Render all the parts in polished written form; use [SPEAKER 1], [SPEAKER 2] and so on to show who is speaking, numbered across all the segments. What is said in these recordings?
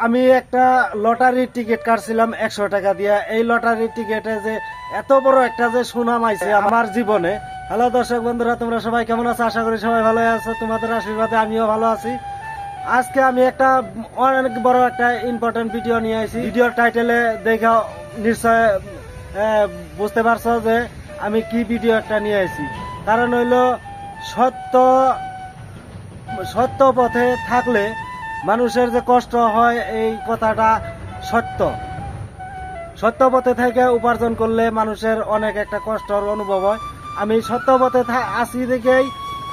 [SPEAKER 1] আমি একটা লটারির টিকিট কাটছিলাম 100 টাকা দিয়ে। এই লটারির টিকিটে যে এত বড় একটা যে সুনাম আইছে আমার জীবনে। হ্যালো দর্শক বন্ধুরা, তোমরা সবাই কেমন আছো? আশা করি সবাই ভালো আছো। তোমাদের আশীর্বাদে আমিও ভালো আছি। আজকে আমি একটা অনেক বড় একটা ইম্পর্টেন্ট ভিডিও নিয়ে আসি। ভিডিওর টাইটেলে দেখা নিশ্চয় বুঝতে পারছো যে আমি কি ভিডিও একটা নিয়ে আসি। কারণ হইলো সত্য পথে থাকলে মানুষের যে কষ্ট হয় এই কথাটা সত্য। সত্য পথে থেকে উপার্জন করলে মানুষের অনেক একটা কষ্টর অনুভব হয়। আমি সত্য পথে আছি দেখেই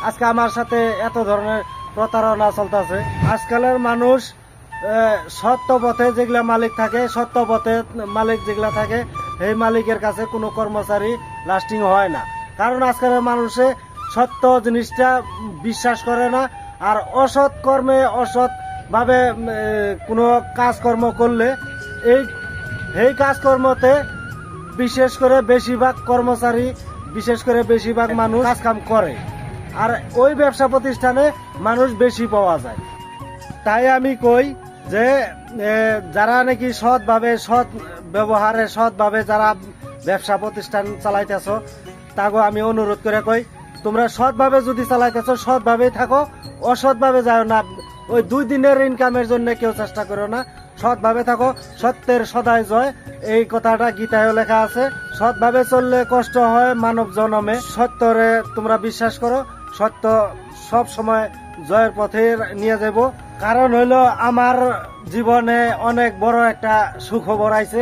[SPEAKER 1] আজকে আমার সাথে এত ধরনের প্রতারণা চলতেছে। আজকালের মানুষ সত্য পথে যেগুলা মালিক থাকে, সত্য পথে মালিক যেগুলা থাকে, এই মালিকের কাছে কোনো কর্মচারী লাস্টিং হয় না। কারণ আজকালের মানুষে সত্য জিনিসটা বিশ্বাস করে না। আর অসৎ কর্মে অসৎ ভাবে কোনো কাজকর্ম করলে এই কাজকর্মতে বিশেষ করে বেশিরভাগ কর্মচারী, বিশেষ করে বেশিরভাগ মানুষ কাজকাম করে। আর ওই ব্যবসা প্রতিষ্ঠানে মানুষ বেশি পাওয়া যায়। তাই আমি কই যে যারা নাকি সৎভাবে, সৎ ব্যবহারে, সৎভাবে যারা ব্যবসা প্রতিষ্ঠান চালাইতেছ, তাকে আমি অনুরোধ করে কই, তোমরা সৎভাবে যদি চালাইতেছ সৎভাবেই থাকো, অসৎভাবে যাও না। ওই 2 দিনের ইনকামের জন্য কেউ চেষ্টা করো না। সৎভাবে থাকো, সত্যের সদাই জয়, এই কথাটা গীতায় লেখা আছে। সৎভাবে চললে কষ্ট হয় মানব জনমে। সত্যরে তোমরা বিশ্বাস করো, সত্য সব সময় জয়ের পথে নিয়ে যাব। কারণ হইলো আমার জীবনে অনেক বড় একটা সুখবর আইছে,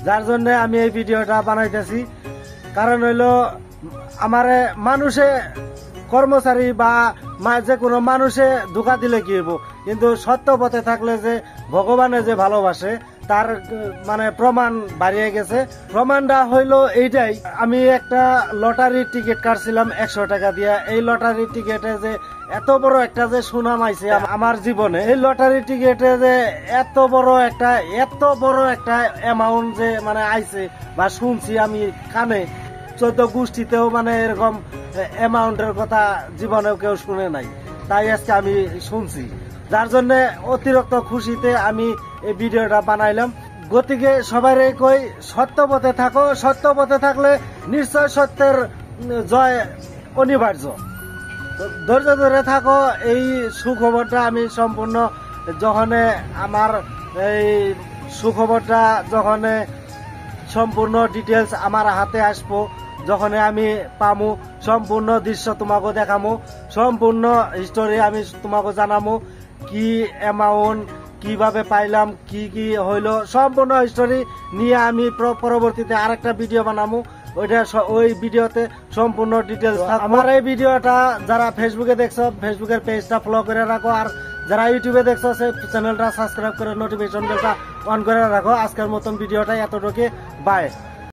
[SPEAKER 1] যার জন্য আমি এই ভিডিওটা বানাইতেছি। কারণ হইলো আমারে মানুষে, কর্মচারী বা যে কোনো মানুষে ধোঁকা দিলে কি হইব, কিন্তু সত্য পথে থাকলে যে ভগবানে যে ভালোবাসে তার মানে প্রমাণ বাড়িয়ে গেছে। প্রমাণটা হইলো এইটাই, আমি একটা লটারির টিকিট কাটছিলাম 100 টাকা দিয়ে। এই লটারির টিকিটে যে এত বড় একটা যে সুনাম আইছে আমার জীবনে, এই লটারির টিকিটে যে এত বড় একটা অ্যামাউন্ট যে মানে আইছে বা শুনছি আমি কানে, 14 গোষ্ঠীতেও মানে এরকম অ্যামাউন্টের কথা জীবনেও কেউ শুনে নাই। তাই আজকে আমি শুনছি, যার জন্য অতিরিক্ত খুশিতে আমি এই ভিডিওটা বানাইলাম। গতিকে সবাই কই, সত্য পথে থাকো, সত্য পথে থাকলে নিশ্চয় সত্যের জয় অনিবার্য। ধৈর্য ধরে থাকো। এই সুখবরটা আমি সম্পূর্ণ যখন আমার এই সুখবরটা যখন সম্পূর্ণ ডিটেলস আমার হাতে আসবো, যখন আমি পামু, সম্পূর্ণ দৃশ্য তোমাকে দেখামো, সম্পূর্ণ হিস্টোরি আমি তোমাকে জানামো, কি অ্যামাউন্ট কিভাবে পাইলাম, কি কি হইলো, সম্পূর্ণ হিস্টোরি নিয়ে আমি পরবর্তীতে আরেকটা ভিডিও বানাবো। ওই ভিডিওতে সম্পূর্ণ ডিটেলস। আমার এই ভিডিওটা যারা ফেসবুকে দেখছো, ফেসবুকের পেজটা ফলো করে রাখো। আর যারা ইউটিউবে দেখছো, সেই চ্যানেলটা সাবস্ক্রাইব করে নোটিফিকেশন বেলটা অন করে রাখো। আজকের মতন ভিডিওটা এতটুকু, বাই।